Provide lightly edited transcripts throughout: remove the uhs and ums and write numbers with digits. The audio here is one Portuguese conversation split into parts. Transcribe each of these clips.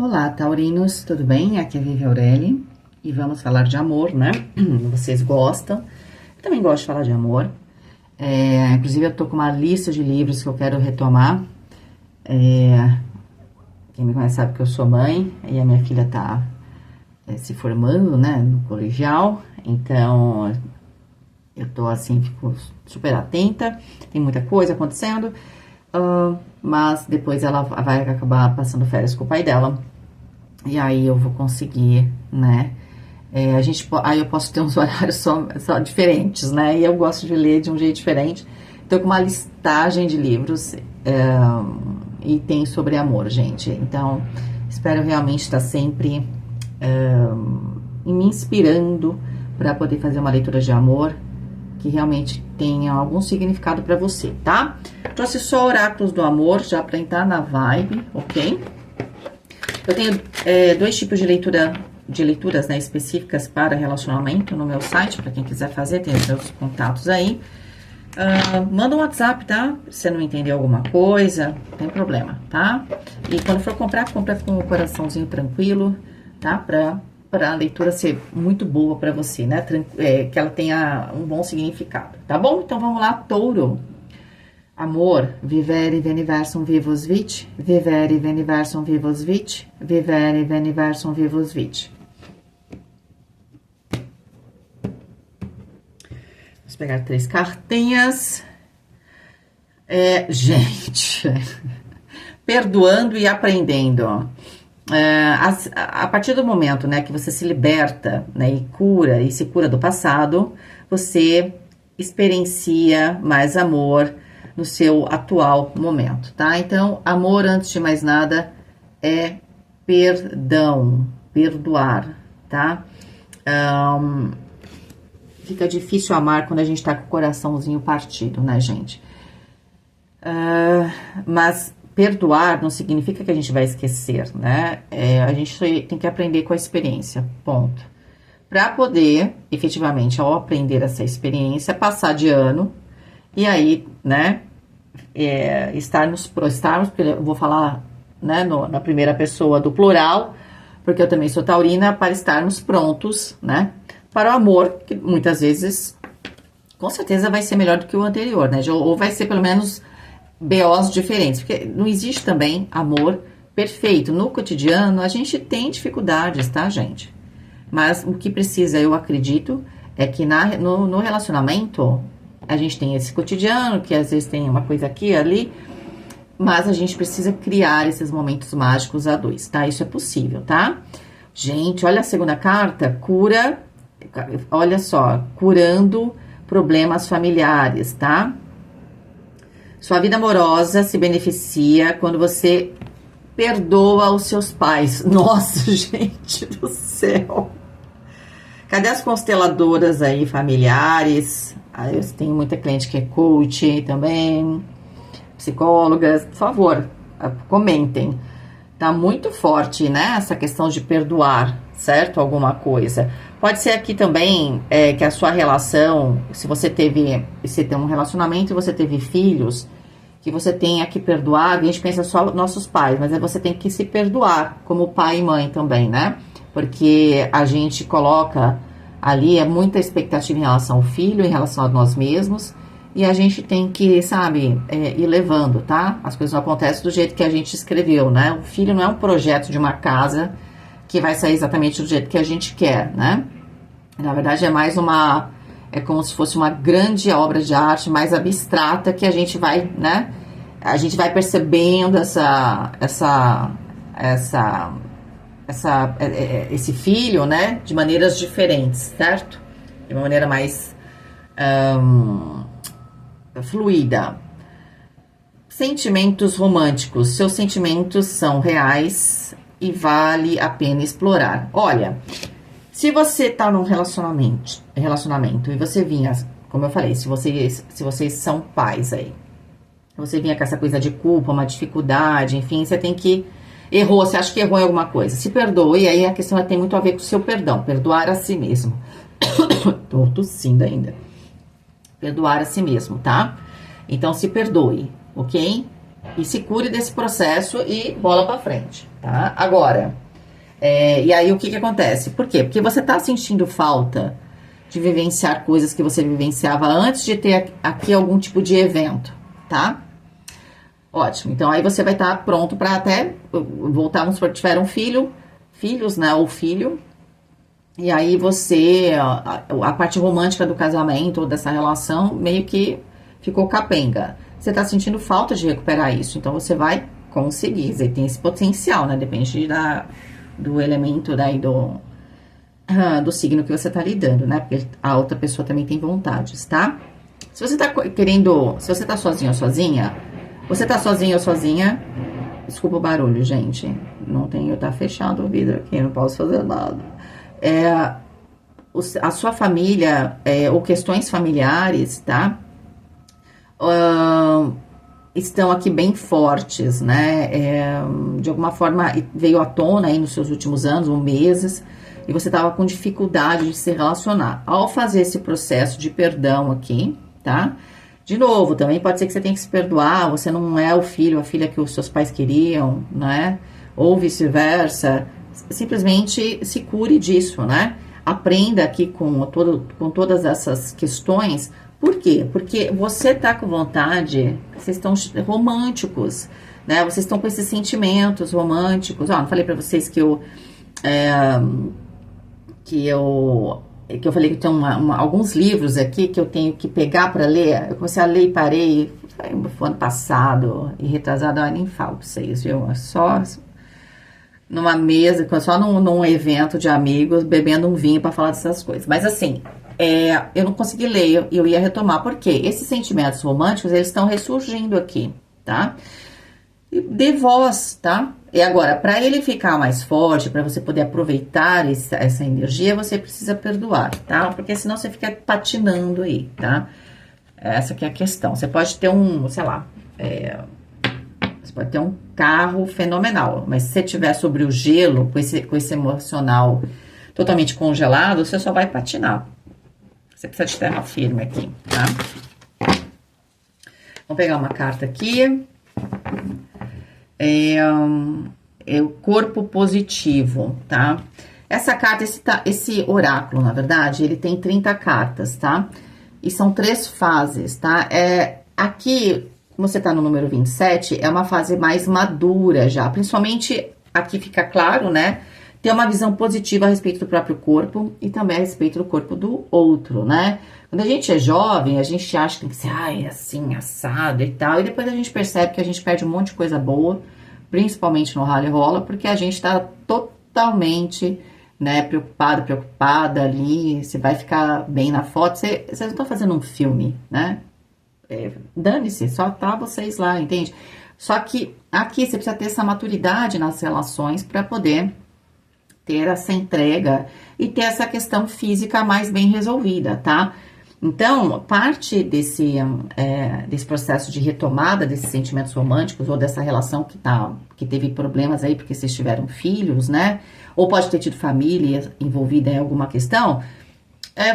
Olá, taurinos, tudo bem? Aqui é a Vivi Aureli e vamos falar de amor, né? Vocês gostam, eu também gosto de falar de amor. Inclusive, eu tô com uma lista de livros que eu quero retomar. Quem me conhece sabe que eu sou mãe e a minha filha tá se formando, né, no colegial, então eu tô assim, fico super atenta, tem muita coisa acontecendo. Mas depois ela vai acabar passando férias com o pai dela. E aí eu vou conseguir, né? Aí eu posso ter uns horários só diferentes, né? E eu gosto de ler de um jeito diferente. Tô com uma listagem de livros e tem sobre amor, gente. Então, espero realmente estar sempre me inspirando para poder fazer uma leitura de amor que realmente tenha algum significado para você, tá? Trouxe só oráculos do amor, já para entrar na vibe, ok? Eu tenho dois tipos de leituras, né, específicas para relacionamento no meu site, para quem quiser fazer, tem os meus contatos aí. Manda um WhatsApp, tá? Se você não entender alguma coisa, não tem problema, tá? E quando for comprar, compra com o coraçãozinho tranquilo, tá? Para a leitura ser muito boa para você, né? Que ela tenha um bom significado, tá bom? Então vamos lá, touro. Amor, vivere veniversum vivos vit, vivere veniversum vivos vit, vivere veniversum vivos vit. Vamos pegar 3 cartinhas. Gente, perdoando e aprendendo. A partir do momento, né, que você se liberta, né, e se cura do passado, você experiencia mais amor no seu atual momento, tá? Então, amor, antes de mais nada, é perdão, perdoar, tá? Fica difícil amar quando a gente tá com o coraçãozinho partido, né, gente? Mas perdoar não significa que a gente vai esquecer, né? A gente tem que aprender com a experiência, ponto. Para poder, efetivamente, ao aprender essa experiência, passar de ano e aí, né, estarmos, porque eu vou falar, né, na primeira pessoa do plural, porque eu também sou taurina, para estarmos prontos, né, para o amor, que muitas vezes, com certeza, vai ser melhor do que o anterior, né, ou vai ser pelo menos BOs diferentes, porque não existe também amor perfeito. No cotidiano, a gente tem dificuldades, tá, gente? Mas o que precisa, eu acredito, é que no relacionamento, a gente tem esse cotidiano, que às vezes tem uma coisa aqui e ali, mas a gente precisa criar esses momentos mágicos a dois, tá? Isso é possível, tá? Gente, olha a segunda carta, cura, olha só, curando problemas familiares, tá? Sua vida amorosa se beneficia quando você perdoa os seus pais. Nossa, gente do céu! Cadê as consteladoras aí, familiares? Eu tenho muita cliente que é coach também, psicólogas. Por favor, comentem. Tá muito forte, né? Essa questão de perdoar, certo? Alguma coisa. Pode ser aqui também que a sua relação, se você tem um relacionamento e você teve filhos, que você tenha que perdoar. A gente pensa só nossos pais, mas você tem que se perdoar como pai e mãe também, né? Porque a gente coloca ali muita expectativa em relação ao filho, em relação a nós mesmos, e a gente tem que, sabe, ir levando, tá? As coisas não acontecem do jeito que a gente escreveu, né? O filho não é um projeto de uma casa que vai sair exatamente do jeito que a gente quer, né? Na verdade, é como se fosse uma grande obra de arte mais abstrata que a gente vai, né? A gente vai percebendo esse filho, né, de maneiras diferentes, certo? De uma maneira mais fluida. Sentimentos românticos. Seus sentimentos são reais e vale a pena explorar. Olha, se você tá num relacionamento e você vinha, como eu falei, se vocês são pais aí, você vinha com essa coisa de culpa, uma dificuldade, enfim, você tem que errou, você acha que errou em alguma coisa, se perdoe, e aí a questão tem muito a ver com o seu perdão, perdoar a si mesmo. Tô tossindo ainda. Perdoar a si mesmo, tá? Então se perdoe, ok? E se cure desse processo e bola pra frente, tá? Agora, e aí o que acontece? Por quê? Porque você tá sentindo falta de vivenciar coisas que você vivenciava antes de ter aqui algum tipo de evento, tá? Ótimo. Então aí você vai estar pronto para até voltar, vamos supor, tiveram filhos, né, ou filho, e aí você, a parte romântica do casamento ou dessa relação meio que ficou capenga. Você tá sentindo falta de recuperar isso, então você vai conseguir, você tem esse potencial, né, depende do elemento daí do signo que você tá lidando, né? Porque a outra pessoa também tem vontades, tá? Se você tá querendo, se você tá sozinho ou sozinha, você tá sozinho ou sozinha, desculpa o barulho, gente, não tenho, tá fechado o vidro aqui, não posso fazer nada. A sua família, ou questões familiares, tá? Estão aqui bem fortes, né? De alguma forma veio à tona aí nos seus últimos anos ou meses, e você estava com dificuldade de se relacionar. Ao fazer esse processo de perdão aqui, tá? De novo, também pode ser que você tenha que se perdoar, você não é o filho, a filha que os seus pais queriam, né? Ou vice-versa. Simplesmente se cure disso, né? Aprenda aqui com todas essas questões. Por quê? Porque você tá com vontade, vocês estão românticos, né? Vocês estão com esses sentimentos românticos. Ó, não falei pra vocês que eu falei que tem alguns livros aqui que eu tenho que pegar para ler. Eu comecei a ler e parei. Foi ano passado e retrasado, eu nem falo pra vocês, viu? Só numa mesa, só num evento de amigos, bebendo um vinho para falar dessas coisas. Mas assim, eu não consegui ler, eu ia retomar, porque esses sentimentos românticos, eles estão ressurgindo aqui, tá? Dê voz, tá? E agora, para ele ficar mais forte, para você poder aproveitar essa energia, você precisa perdoar, tá? Porque senão você fica patinando aí, tá? Essa que é a questão. Você pode ter sei lá, você pode ter um carro fenomenal, mas se você estiver sobre o gelo, com esse emocional totalmente congelado, você só vai patinar. Você precisa de terra firme aqui, tá? Vamos pegar uma carta aqui. O corpo positivo, tá? Essa carta, esse oráculo, na verdade, ele tem 30 cartas, tá? E são 3 fases, tá? Aqui, como você tá no número 27, é uma fase mais madura já. Principalmente, aqui fica claro, né? Ter uma visão positiva a respeito do próprio corpo e também a respeito do corpo do outro, né? Quando a gente é jovem, a gente acha que tem que ser, assim, assado e tal. E depois a gente percebe que a gente perde um monte de coisa boa, principalmente no rally rola, porque a gente tá totalmente, né, preocupada ali. Você vai ficar bem na foto. Vocês não estão fazendo um filme, né? Dane-se, só tá vocês lá, entende? Só que aqui você precisa ter essa maturidade nas relações para poder ter essa entrega e ter essa questão física mais bem resolvida, tá? Então, parte desse processo de retomada desses sentimentos românticos ou dessa relação que teve problemas aí porque vocês tiveram filhos, né? Ou pode ter tido família envolvida em alguma questão,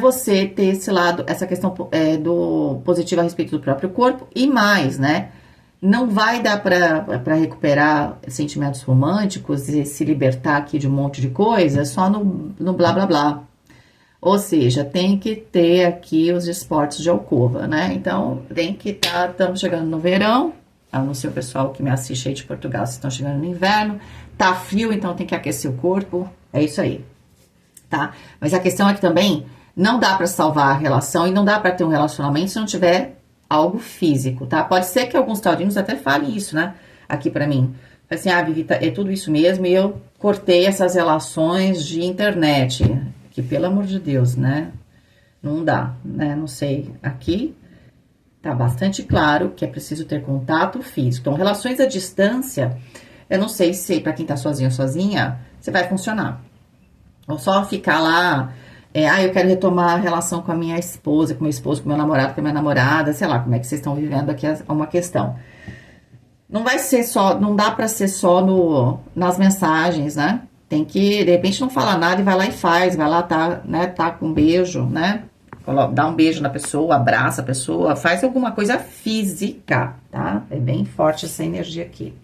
você ter esse lado, essa questão do positivo a respeito do próprio corpo e mais, né? Não vai dar para recuperar sentimentos românticos e se libertar aqui de um monte de coisa só no blá blá blá. Ou seja, tem que ter aqui os esportes de alcova, né? Então, tem que estamos chegando no verão, a não ser o pessoal que me assiste aí de Portugal, vocês estão chegando no inverno, tá frio, então tem que aquecer o corpo, é isso aí, tá? Mas a questão é que também não dá para salvar a relação e não dá para ter um relacionamento se não tiver algo físico, tá? Pode ser que alguns taurinos até falem isso, né? Aqui pra mim. Assim, Vivi, é tudo isso mesmo e eu cortei essas relações de internet, que pelo amor de Deus, né? Não dá, né? Não sei. Aqui tá bastante claro que é preciso ter contato físico. Então, relações à distância, eu não sei se pra quem tá sozinho ou sozinha, você vai funcionar. Ou só ficar lá... eu quero retomar a relação com a minha esposa, com meu esposo, com meu namorado, com a minha namorada, sei lá, como é que vocês estão vivendo aqui é uma questão. Não vai ser só, não dá pra ser só nas mensagens, né? Tem que, de repente, não falar nada e vai lá e faz, vai lá, tá com um beijo, né? dá um beijo na pessoa, abraça a pessoa, faz alguma coisa física, tá? É bem forte essa energia aqui.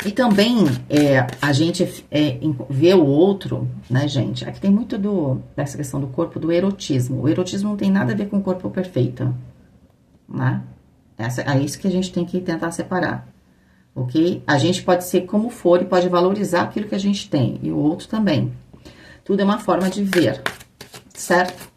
E também a gente vê o outro, né, gente? Aqui tem muito dessa questão do corpo, do erotismo. O erotismo não tem nada a ver com o corpo perfeito, né? É isso que a gente tem que tentar separar, ok? A gente pode ser como for e pode valorizar aquilo que a gente tem, e o outro também. Tudo é uma forma de ver, certo?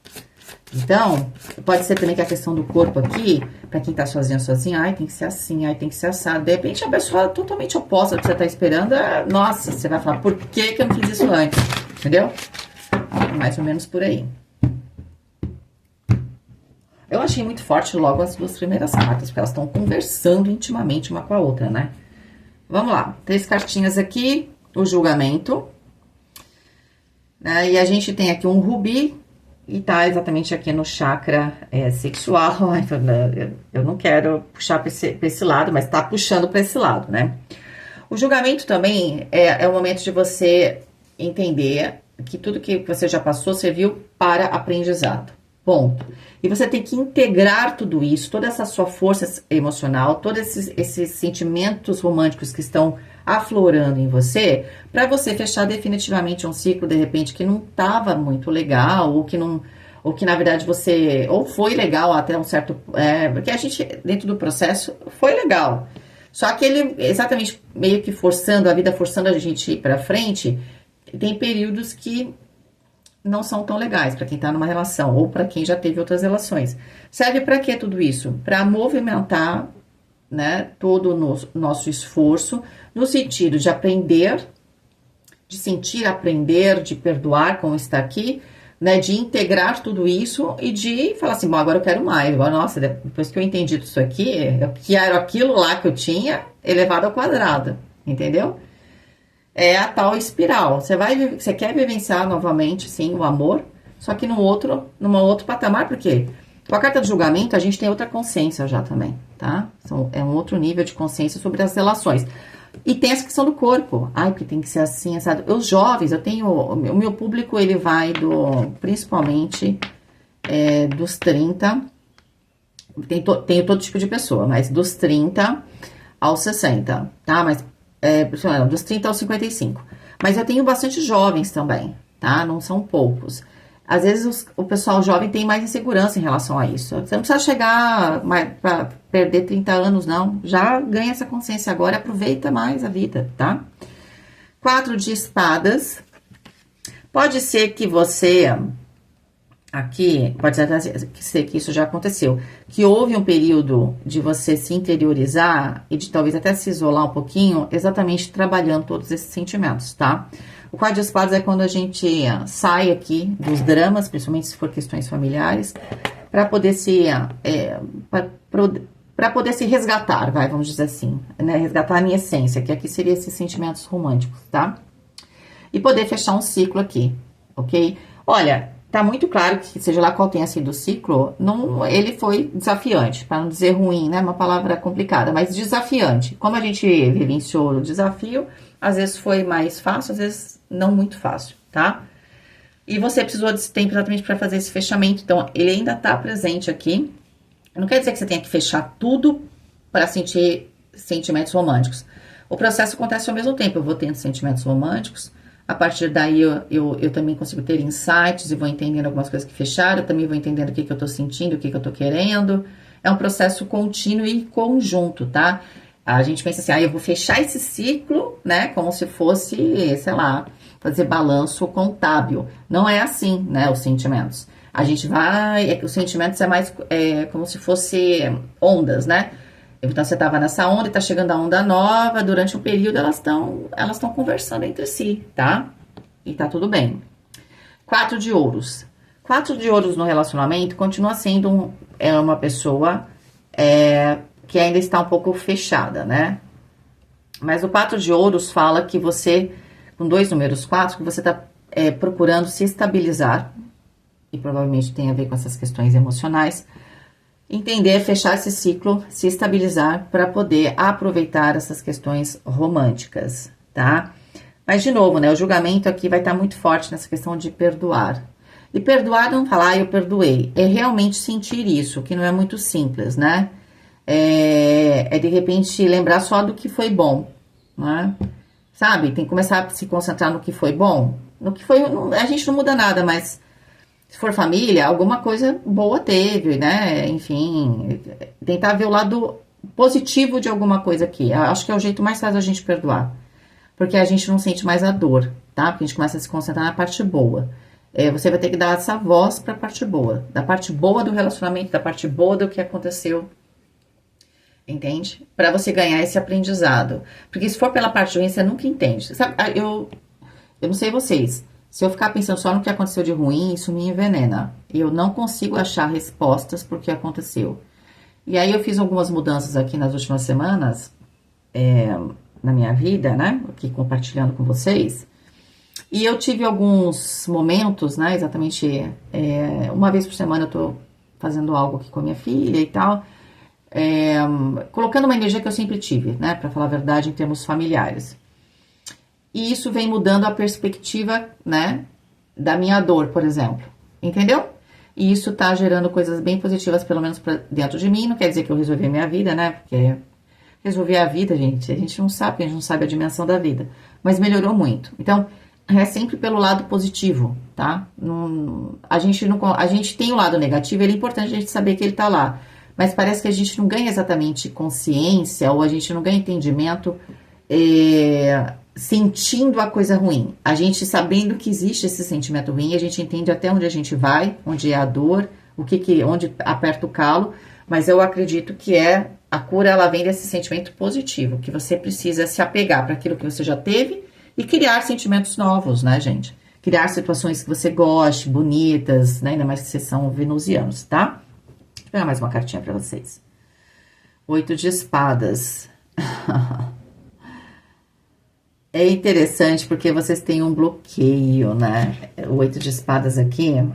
Então, pode ser também que a questão do corpo aqui, pra quem tá sozinha, ai, tem que ser assim, ai, tem que ser assado. De repente, a pessoa totalmente oposta do que você tá esperando, nossa, você vai falar, por que eu não fiz isso antes? Entendeu? Mais ou menos por aí. Eu achei muito forte logo as duas primeiras cartas, porque elas estão conversando intimamente uma com a outra, né? Vamos lá, 3 cartinhas aqui, o julgamento. E a gente tem aqui um rubi, e tá exatamente aqui no chakra sexual. Eu não quero puxar pra esse lado, mas tá puxando pra esse lado, né? O julgamento também é o momento de você entender que tudo que você já passou serviu para aprendizado. Ponto. E você tem que integrar tudo isso, toda essa sua força emocional, todos esses sentimentos românticos que estão aflorando em você, para você fechar definitivamente um ciclo, de repente, que não estava muito legal, ou que na verdade você, ou foi legal até um certo, porque a gente, dentro do processo, foi legal. Só que ele, exatamente, meio que forçando a vida, forçando a gente ir para frente, tem períodos que não são tão legais para quem tá numa relação, ou para quem já teve outras relações. Serve para quê tudo isso? Para movimentar, né, todo o nosso esforço, no sentido de aprender, de sentir, aprender, de perdoar como está aqui, né, de integrar tudo isso e de falar assim, bom, agora eu quero mais. Agora, nossa, depois que eu entendi isso aqui, eu quero aquilo lá que eu tinha elevado ao quadrado, entendeu? É a tal espiral. Você quer vivenciar novamente, sim, o amor, só que num outro patamar, por quê? Com a carta do julgamento, a gente tem outra consciência já também, tá? É um outro nível de consciência sobre as relações. E tem essa questão do corpo. Ai, porque tem que ser assim, sabe? Os jovens, o meu público, ele vai principalmente, dos 30, tenho todo tipo de pessoa, mas dos 30 aos 60, tá? Mas, dos 30 aos 55. Mas eu tenho bastante jovens também, tá? Não são poucos. Às vezes o pessoal jovem tem mais insegurança em relação a isso. Você não precisa chegar para perder 30 anos, não. Já ganha essa consciência agora, aproveita mais a vida, tá? 4 de espadas. Pode ser que você, aqui, pode ser que isso já aconteceu, que houve um período de você se interiorizar e de talvez até se isolar um pouquinho, exatamente trabalhando todos esses sentimentos, tá? O 4 de espadas é quando a gente sai aqui dos dramas, principalmente se for questões familiares, para poder para poder se resgatar, vamos dizer assim, né? Resgatar a minha essência, que aqui seria esses sentimentos românticos, tá? E poder fechar um ciclo aqui, ok? Olha, tá muito claro que, seja lá qual tenha sido o ciclo, ele foi desafiante, para não dizer ruim, né? Uma palavra complicada, mas desafiante. Como a gente vivenciou o desafio, às vezes foi mais fácil, às vezes não muito fácil, tá? E você precisou desse tempo exatamente para fazer esse fechamento, então ele ainda tá presente aqui. Não quer dizer que você tenha que fechar tudo para sentir sentimentos românticos. O processo acontece ao mesmo tempo, eu vou tendo sentimentos românticos, a partir daí eu também consigo ter insights e vou entendendo algumas coisas que fecharam, eu também vou entendendo o que eu tô sentindo, o que eu tô querendo. É um processo contínuo e conjunto, tá? A gente pensa assim, eu vou fechar esse ciclo, né, como se fosse, sei lá, fazer balanço contábil. Não é assim, né, os sentimentos. A gente vai, os sentimentos é mais como se fosse ondas, né? Então você tava nessa onda e tá chegando a onda nova, durante um período elas estão conversando entre si, tá? E tá tudo bem. 4 de ouros. 4 de ouros no relacionamento continua sendo uma pessoa que ainda está um pouco fechada, né? Mas o 4 de ouros fala que você, com 2 números 4, que você tá procurando se estabilizar, e provavelmente tem a ver com essas questões emocionais, entender, fechar esse ciclo, se estabilizar para poder aproveitar essas questões românticas, tá? Mas, de novo, né, o julgamento aqui vai estar muito forte nessa questão de perdoar. E perdoar não falar, eu perdoei. É realmente sentir isso, que não é muito simples, né? É de repente lembrar só do que foi bom, né? Sabe? Tem que começar a se concentrar no que foi bom. No que foi, a gente não muda nada, mas se for família, alguma coisa boa teve, né? Enfim, tentar ver o lado positivo de alguma coisa aqui. Eu acho que é o jeito mais fácil da gente perdoar. Porque a gente não sente mais a dor, tá? Porque a gente começa a se concentrar na parte boa. Você vai ter que dar essa voz pra parte boa. Da parte boa do relacionamento, da parte boa do que aconteceu. Entende? Pra você ganhar esse aprendizado. Porque se for pela parte ruim, você nunca entende. Sabe, eu não sei vocês. Se eu ficar pensando só no que aconteceu de ruim, isso me envenena. Eu não consigo achar respostas por que aconteceu. E aí eu fiz algumas mudanças aqui nas últimas semanas, na minha vida, né? Aqui compartilhando com vocês. E eu tive alguns momentos, né? Exatamente uma vez por semana eu tô fazendo algo aqui com a minha filha e tal. Colocando uma energia que eu sempre tive, né? Pra falar a verdade, em termos familiares. E isso vem mudando a perspectiva, né, da minha dor, por exemplo. Entendeu? E isso tá gerando coisas bem positivas, pelo menos pra dentro de mim. Não quer dizer que eu resolvi a minha vida, né? Porque resolver a vida, gente, a gente não sabe a dimensão da vida. Mas melhorou muito. Então, é sempre pelo lado positivo, tá? A gente tem o lado negativo, ele é importante a gente saber que ele tá lá. Mas parece que a gente não ganha exatamente consciência, ou a gente não ganha entendimento sentindo a coisa ruim. A gente sabendo que existe esse sentimento ruim, a gente entende até onde a gente vai, onde é a dor, onde aperta o calo, mas eu acredito que a cura, ela vem desse sentimento positivo, que você precisa se apegar para aquilo que você já teve e criar sentimentos novos, né, gente? Criar situações que você goste, bonitas, né? Ainda mais que vocês são venusianos, tá? Vou pegar mais uma cartinha para vocês. 8 de espadas. É interessante porque vocês têm um bloqueio, né? O 8 de espadas aqui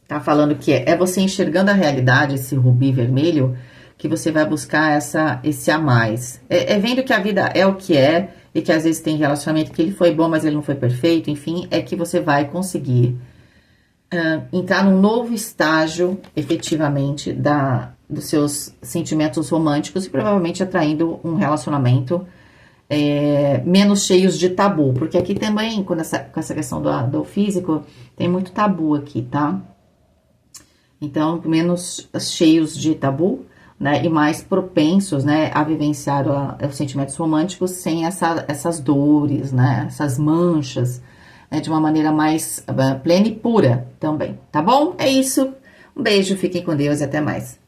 tá falando que é você enxergando a realidade, esse rubi vermelho, que você vai buscar esse a mais. Vendo que a vida é o que é e que às vezes tem relacionamento que ele foi bom, mas ele não foi perfeito, enfim, é que você vai conseguir entrar num novo estágio, efetivamente, dos seus sentimentos românticos e provavelmente atraindo um relacionamento menos cheios de tabu, porque aqui também, com essa questão do físico, tem muito tabu aqui, tá? Então, menos cheios de tabu, né? E mais propensos, né, a vivenciar os sentimentos românticos sem essas dores, né? Essas manchas, né, de uma maneira mais plena e pura também, tá bom? É isso. Um beijo, fiquem com Deus e até mais.